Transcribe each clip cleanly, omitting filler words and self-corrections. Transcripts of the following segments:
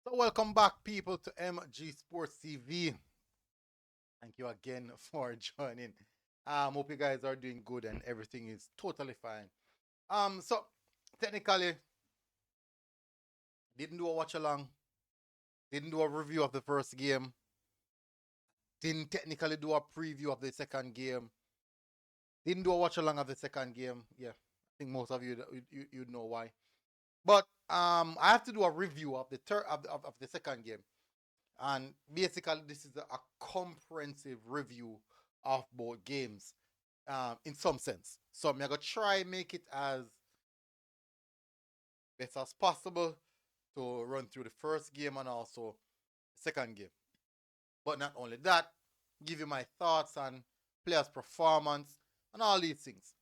So welcome back, people, to MG Sports TV. Thank you again for joining. Hope you guys are doing good and everything is totally fine. So technically, didn't do a watch along, didn't do a review of the first game, didn't technically do a preview of the second game, didn't do a watch along of the second game. Yeah, I think most of you know why. But I have to do a review of the of the second game. And basically, this is a comprehensive review of both games in some sense. So I'm going to try make it as best as possible to run through the first game and also the second game. But not only that, give you my thoughts on players' performance and all these things.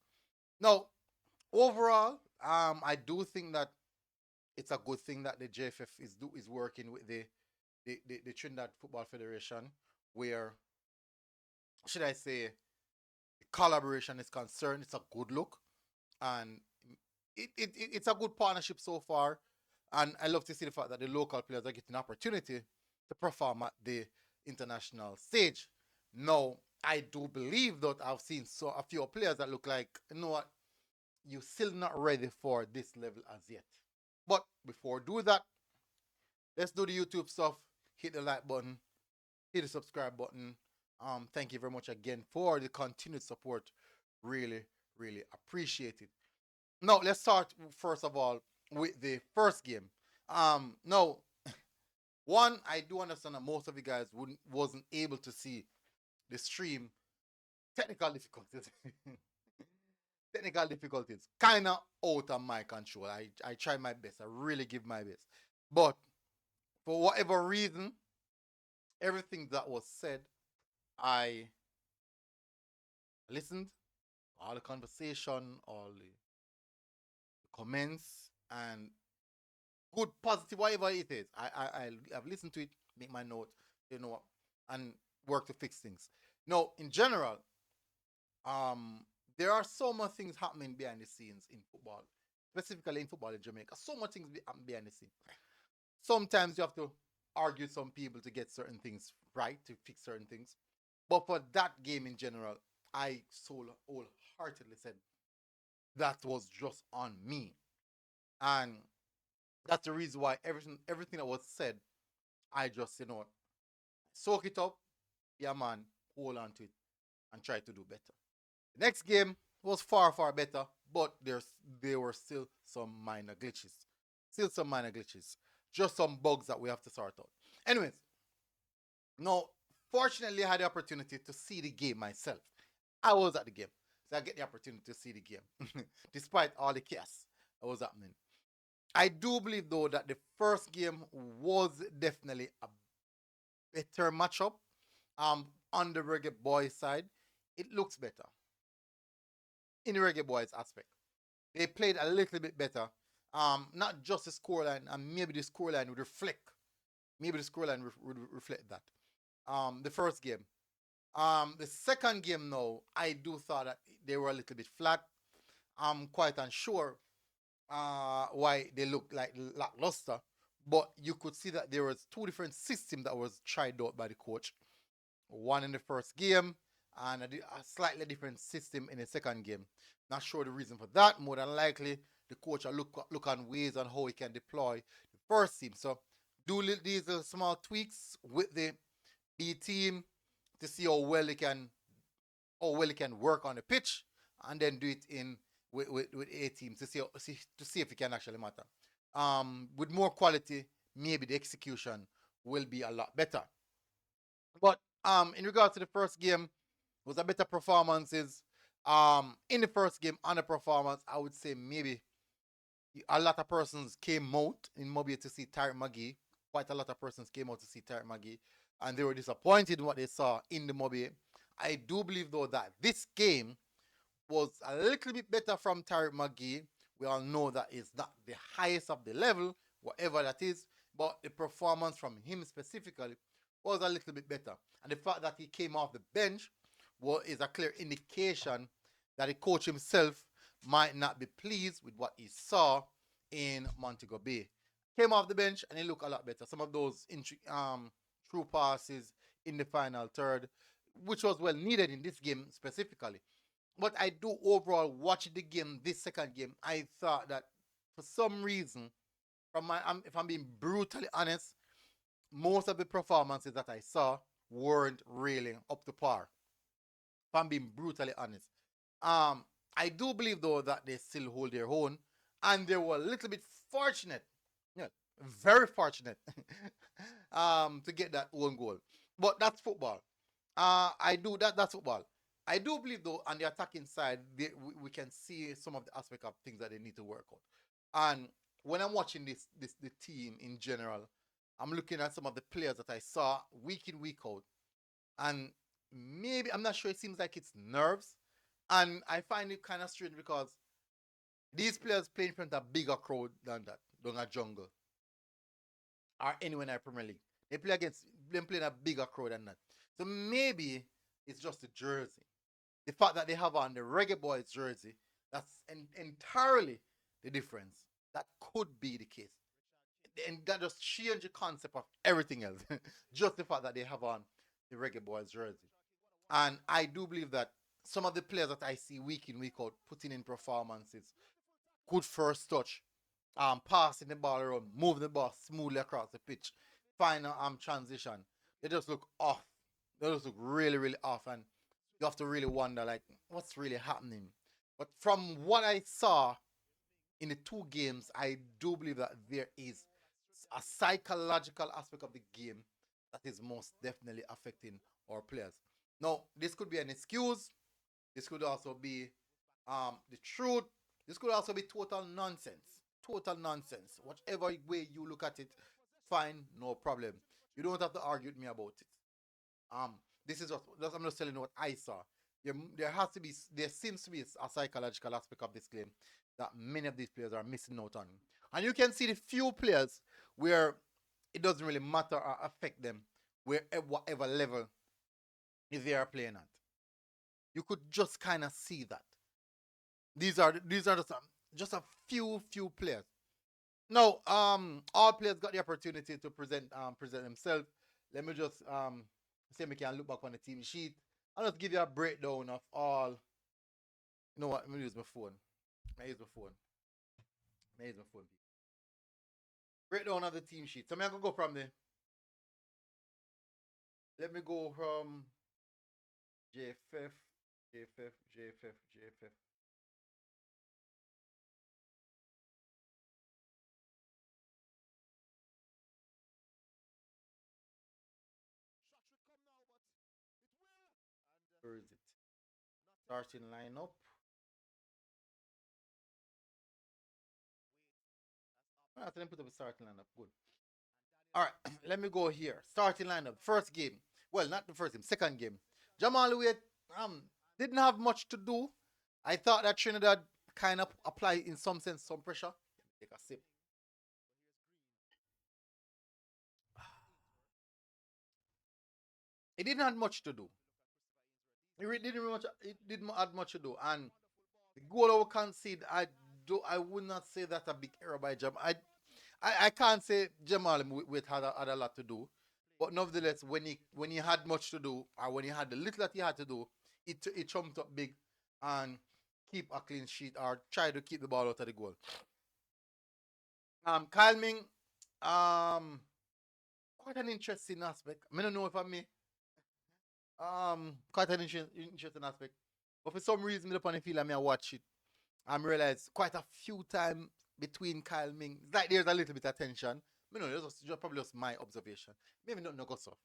Now, overall, I do think that it's a good thing that the JFF is working with the Trinidad Football Federation, where should I say collaboration is concerned, it's a good look, and it's a good partnership so far. And I love to see the fact that the local players are getting opportunity to perform at the international stage. Now, I do believe that I've seen a few players that look like, you know what, you're still not ready for this level as yet. But before do that, let's do the YouTube stuff. Hit the like button, hit the subscribe button. Thank you very much again for the continued support. Really, really appreciate it. Now, let's start first of all with the first game. No, one, I do understand that most of you guys wasn't able to see the stream. Technical difficulties. Technical difficulties. Kind of out of my control. I try my best. I really give my best. But for whatever reason, everything that was said, I listened, all the conversation, all the comments, and good, positive, whatever it is. I've listened to it, make my note, you know, and work to fix things. No, in general, um, there are so much things happening behind the scenes in football, specifically in football in Jamaica. So much things happen behind the scenes. Sometimes you have to argue some people to get certain things right, to fix certain things. But for that game in general, I so wholeheartedly said that was just on me. And that's the reason why everything that was said, I just, soak it up, yeah man, hold on to it and try to do better. The next game was far, far better, but there were still some minor glitches. Still some minor glitches. Just some bugs that we have to sort out. Anyways, now, fortunately, I had the opportunity to see the game myself. I was at the game. So I get the opportunity to see the game. Despite all the chaos that was happening. I do believe though that the first game was definitely a better matchup. On the Reggae Boys side, it looks better in the Reggae Boys aspect. They played a little bit better. Not just the scoreline, and maybe the scoreline would reflect. Maybe the scoreline would reflect that. The first game. The second game, now, I do thought that they were a little bit flat. I'm quite unsure why they looked like lackluster, but you could see that there was two different systems that was tried out by the coach. One in the first game and a slightly different system in the second game. Not sure the reason for that. More than likely, the coach will look on ways on how he can deploy the first team. So do these small tweaks with the B team to see how well he can work on the pitch, and then do it in with A team to see if it can actually matter. With more quality, maybe the execution will be a lot better. But in regards to the first game, was a better performances. In the first game, on the performance, I would say maybe a lot of persons came out in Mobile to see Tyreek Magee. Quite a lot of persons came out to see Tyreek Magee, and they were disappointed in what they saw in the Mobile. I do believe though that this game was a little bit better from Tyreek Magee. We all know that is not the highest of the level, whatever that is, but the performance from him specifically was a little bit better. And the fact that he came off the bench is a clear indication that the coach himself might not be pleased with what he saw in Montego Bay. came off the bench and he looked a lot better. Some of those true passes in the final third, which was well needed in this game specifically. But I do overall watch the game, this second game, I thought that for some reason, if I'm being brutally honest, most of the performances that I saw weren't really up to par. If I'm being brutally honest. Um, I do believe though that they still hold their own, and they were a little bit fortunate, yeah, very fortunate, to get that own goal. But that's football. I do that. That's football. I do believe though on the attacking side, we can see some of the aspect of things that they need to work on. And when I'm watching the team in general, I'm looking at some of the players that I saw week in week out, and maybe I'm not sure. It seems like it's nerves, and I find it kind of strange because these players play in front of a bigger crowd than that, than a jungle or anywhere in the Premier League. They play against them playing a bigger crowd than that. So maybe it's just the jersey. The fact that they have on the Reggae Boyz jersey, that's entirely the difference. That could be the case. And that just change the concept of everything else. Just the fact that they have on the Reggae Boyz jersey. And I do believe that some of the players that I see week in, week out, putting in performances, good first touch, passing the ball around, moving the ball smoothly across the pitch, final transition. They just look off. They just look really, really off. And you have to really wonder, like, what's really happening. But from what I saw in the two games, I do believe that there is a psychological aspect of the game that is most definitely affecting our players. Now, this could be an excuse. This could also be the truth. This could also be total nonsense. Total nonsense. Whichever way you look at it, fine, no problem. You don't have to argue with me about it. Um, this is what I'm just telling you what I saw. There seems to be a psychological aspect of this game that many of these players are missing out on, and you can see the few players where it doesn't really matter or affect them, whatever level they are playing at. You could just kind of see that these are just a few players. Now, all players got the opportunity to present themselves. Let me just see if we can look back on the team sheet. I'll just give you a breakdown of all. You know what? Let me use my phone. Let me use my phone. Let me use my phone. Breakdown of the team sheet. So I'm gonna go from the. Let me go from JFF, JFF, JFF, JFF. Where is it? Starting lineup. I have to put up a starting lineup. Good. All right, let me go here. Starting lineup. First game. Well, not the first game. Second game. Jamal Wade didn't have much to do. I thought that Trinidad kind of applied in some sense some pressure. Take a sip. He didn't have much to do. It didn't have much to do. And the goal I would concede, I would not say that's a big error by Jamal. I can't say Jamal with had a lot to do, but nevertheless, when he had much to do, or when he had the little that he had to do, it trumped up big and keep a clean sheet or try to keep the ball out of the goal. Kyle Ming, um, quite an interesting aspect. I don't know if I may. Quite an interesting aspect. But for some reason, me upon the feel I may watch it. I realize quite a few times between Kyle Ming, it's like there's a little bit of tension. You know, it's just probably just my observation. Maybe not no go so.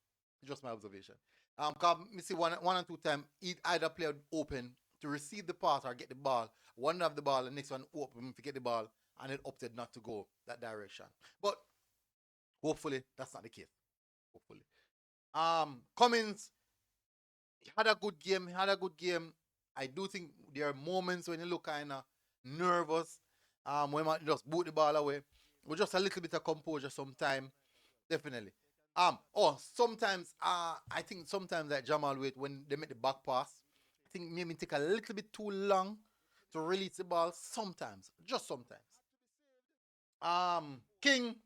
It's just my observation. Cause me see one and two time either player open to receive the pass or get the ball. One have the ball, the next one open to get the ball, and it opted not to go that direction. But hopefully that's not the case. Hopefully. Cummins had a good game. He had a good game. I do think there are moments when you look kind of nervous. When man just boot the ball away. With just a little bit of composure, sometime definitely. Sometimes I think sometimes that Jamal Wait when they make the back pass, I think maybe take a little bit too long to release the ball. Sometimes, just sometimes. King.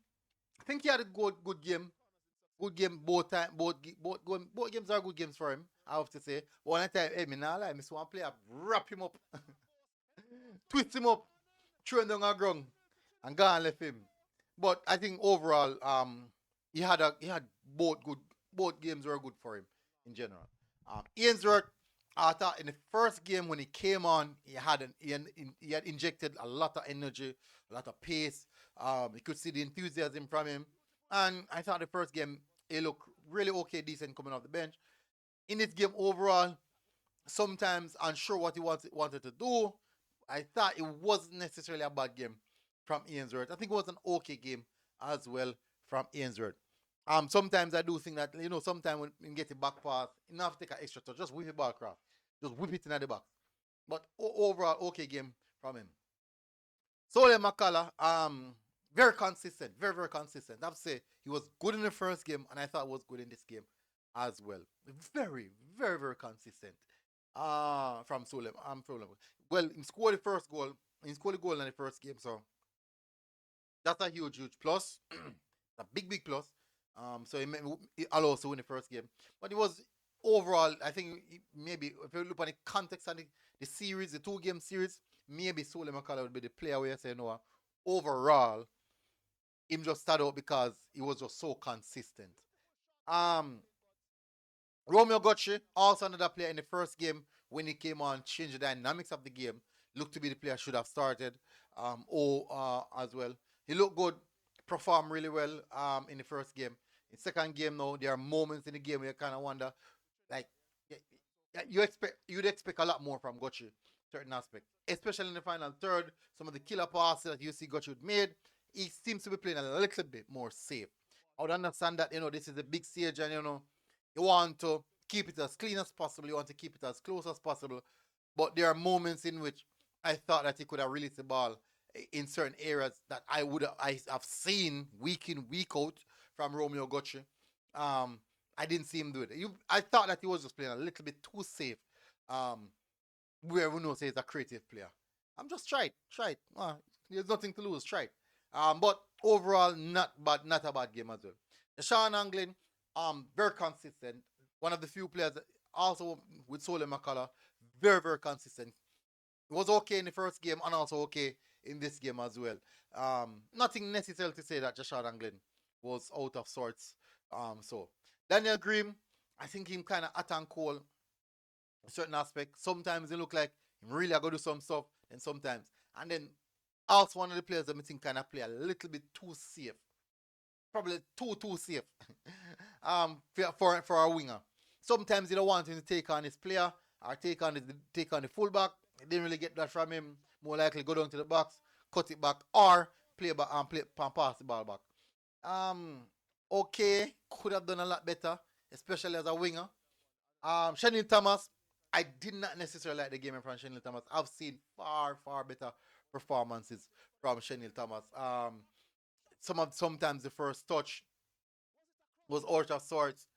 I think he had a good game. Good game both time. Both games are good games for him. I have to say. One time, hey, me nah lie, miss one player wrap him up, twist him up, throw him down on the ground, and go and left him. But I think overall, he had both games were good for him in general. Ainsworth, I thought in the first game when he came on, he had injected a lot of energy, a lot of pace. You could see the enthusiasm from him, and I thought the first game he looked really okay, decent coming off the bench. In this game overall, sometimes unsure what he wanted to do. I thought it wasn't necessarily a bad game from Ainsworth. I think it was an okay game as well from Ainsworth. Sometimes I do think that sometimes when you get a back pass, you don't have to take an extra touch. Just whip the ball across. Just whip it into the box. But overall, okay game from him. Sole Makala, very consistent, very, very consistent. I have to say, he was good in the first game, and I thought was good in this game as well. Very, very, very consistent. From Sole. Well, he scored the first goal. He scored the goal in the first game, so that's a huge, huge plus. A big, big plus. So he allowed us to win the first game. But it was overall, I think maybe if you look at the context of the series, the 2 game series, maybe Sole McCullough would be the player where you say, no, overall, him just started out because he was just so consistent. Um, Romeo Gotchi, also another player in the first game when he came on, changed the dynamics of the game. Looked to be the player should have started. As well. He looked good, performed really well in the first game. In second game now, there are moments in the game where you kind of wonder, like, you'd expect a lot more from Gotchi, certain aspects, especially in the final third. Some of the killer passes that you see Gotchi made, he seems to be playing a little bit more safe. I would understand that this is a big stage, and you want to keep it as clean as possible. You want to keep it as close as possible. But there are moments in which I thought that he could have released the ball in certain areas that I have seen week in week out from Romeo Gotchi. I didn't see him do it. I thought that he was just playing a little bit too safe. Um, where we know say he's a creative player. I'm just try it. There's nothing to lose. Try it. But overall, not a bad game as well. Sean Anglin, very consistent. One of the few players also with Sole McCullough, very, very consistent. It was okay in the first game and also okay in this game as well. Nothing necessary to say that Joshua Anglin was out of sorts. So Daniel Green, I think him kind of hot and cold in certain aspects. Sometimes he look like he really are going to do some stuff, and sometimes. And then also one of the players that I think kind of play a little bit too safe. Probably too safe. For a winger. Sometimes you don't want him to take on his player or take on the fullback. He didn't really get that from him. More likely go down to the box, cut it back, or play back and pass the ball back. Okay, could have done a lot better, especially as a winger. Shanil Thomas, I did not necessarily like the game from Shanil Thomas. I've seen far, far better performances from Shanil Thomas. Sometimes the first touch was out of sorts.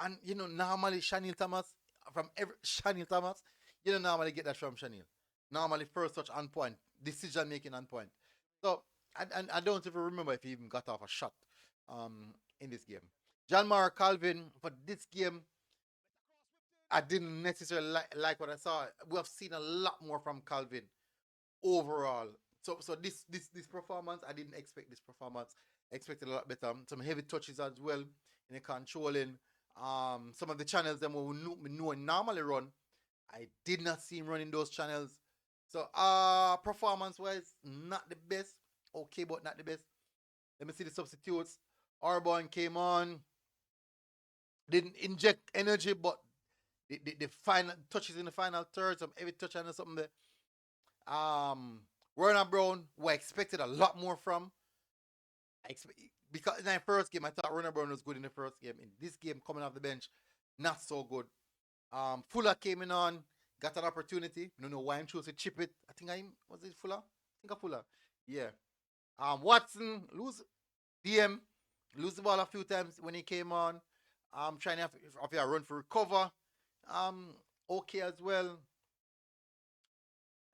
And normally Shanil Thomas from every Shanil Thomas, you don't normally get that from Shanil. Normally first touch on point, decision making on point. So I don't even remember if he even got off a shot in this game. John Mara Calvin for this game, I didn't necessarily like what I saw. We have seen a lot more from Calvin overall. So this performance, I didn't expect this performance. I expected a lot better. Some heavy touches as well in the controlling. Some of the channels that we know normally run, I did not see him running those channels. So performance wise, not the best. Okay, but not the best. Let me see the substitutes. Arbon came on, didn't inject energy, but the final touches in the final third, some heavy touch and something there. Werner Brown, who I expected a lot more from. Because in the first game, I thought Werner Brown was good in the first game. In this game, coming off the bench, not so good. Fuller came in on, got an opportunity. I don't know why I'm chose to chip it. I think was it Fuller? I think of Fuller. Yeah. Watson lose the ball a few times when he came on. Trying to have a run for recover. Okay as well.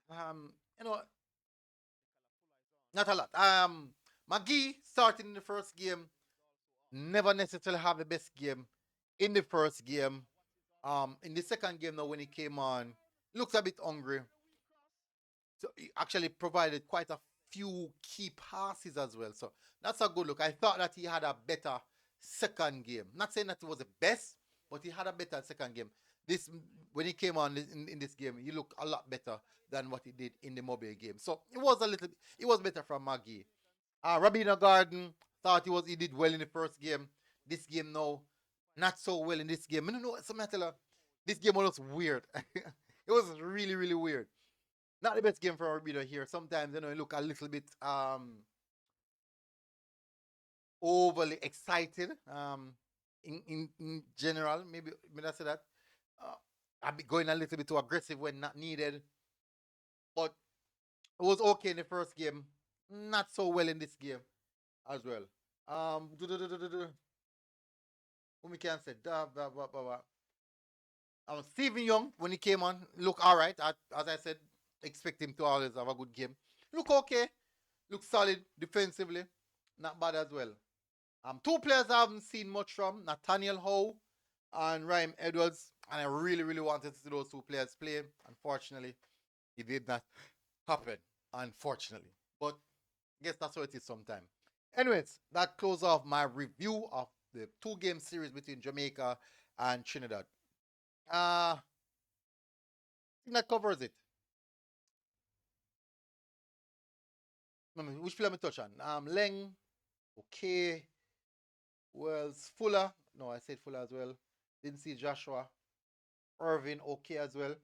Um, you know, not a lot. Magee started in the first game, never necessarily have the best game in the first game. In the second game now when he came on, looks a bit hungry. So he actually provided quite a few key passes as well. So that's a good look. I thought that he had a better second game. Not saying that it was the best, but he had a better second game. This when he came on in this game, he looked a lot better than what he did in the mobile game. So it was better from Maggie. Rabina Garden thought he did well in the first game. This game now, not so well in this game. I don't know something I tell her. This game was weird. It was really, really weird. Not the best game for Rabina here. Sometimes it look a little bit overly excited. In general, maybe I say that. I'll be going a little bit too aggressive when not needed. But it was okay in the first game. Not so well in this game as well. Who we can say? Stephen Young, when he came on, look all right. As I said, expect him to always have a good game. Look okay. Look solid defensively. Not bad as well. Two players I haven't seen much from, Nathaniel Howe and Ryan Edwards. And I really, really wanted to see those two players play. Unfortunately, it did not happen. Unfortunately. But I guess that's how it is sometimes. Anyways, that closes off my review of the two-game series between Jamaica and Trinidad. I think that covers it. Which player am I touch on? Leng, okay. Wells, Fuller. No, I said Fuller as well. Didn't see Joshua. Irvin, okay as well.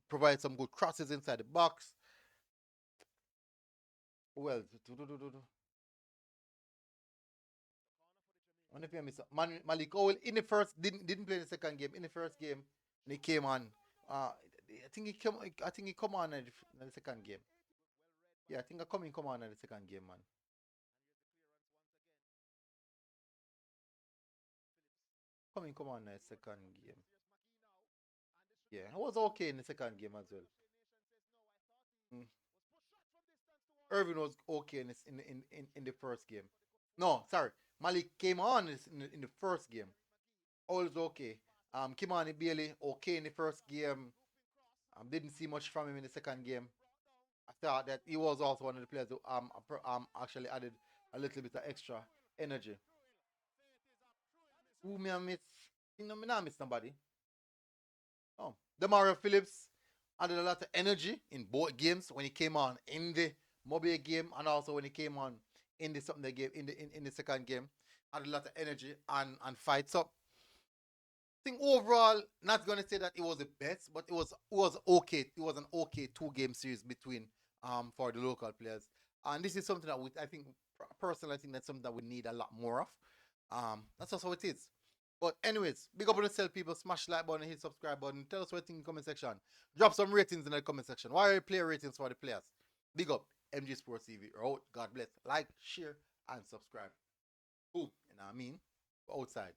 Provide some good crosses inside the box. Well, I wonder if I miss Malik Owell in the first didn't play the second game. In the first game, and he came on. I think he come on in the second game. Yeah, I think I come on in the second game, man. Come on in the second game. Yeah, I was okay in the second game as well. Mm. Irvin was okay in the first game. No, sorry. Malik came on in the first game. All is okay. Kimani Bailey okay in the first game. Didn't see much from him in the second game. I thought that he was also one of the players who actually added a little bit of extra energy. Who me I miss? Me not miss somebody. Oh, Demario Phillips added a lot of energy in both games when he came on in the mobile game and also when he came on in the something game in the second game. Added a lot of energy and fight. So I think overall, not gonna say that it was the best, but it was okay. It was an okay two-game series between for the local players, and this is something that I think personally I think that's something that we need a lot more of. That's just how it is. But anyways, big up on yourself, people. Smash the like button, hit subscribe button. Tell us what you think in the comment section. Drop some ratings in the comment section. Why are you player ratings for the players? Big up, MG Sports TV. Out. God bless. Like, share, and subscribe. Ooh, you know what I mean? Outside.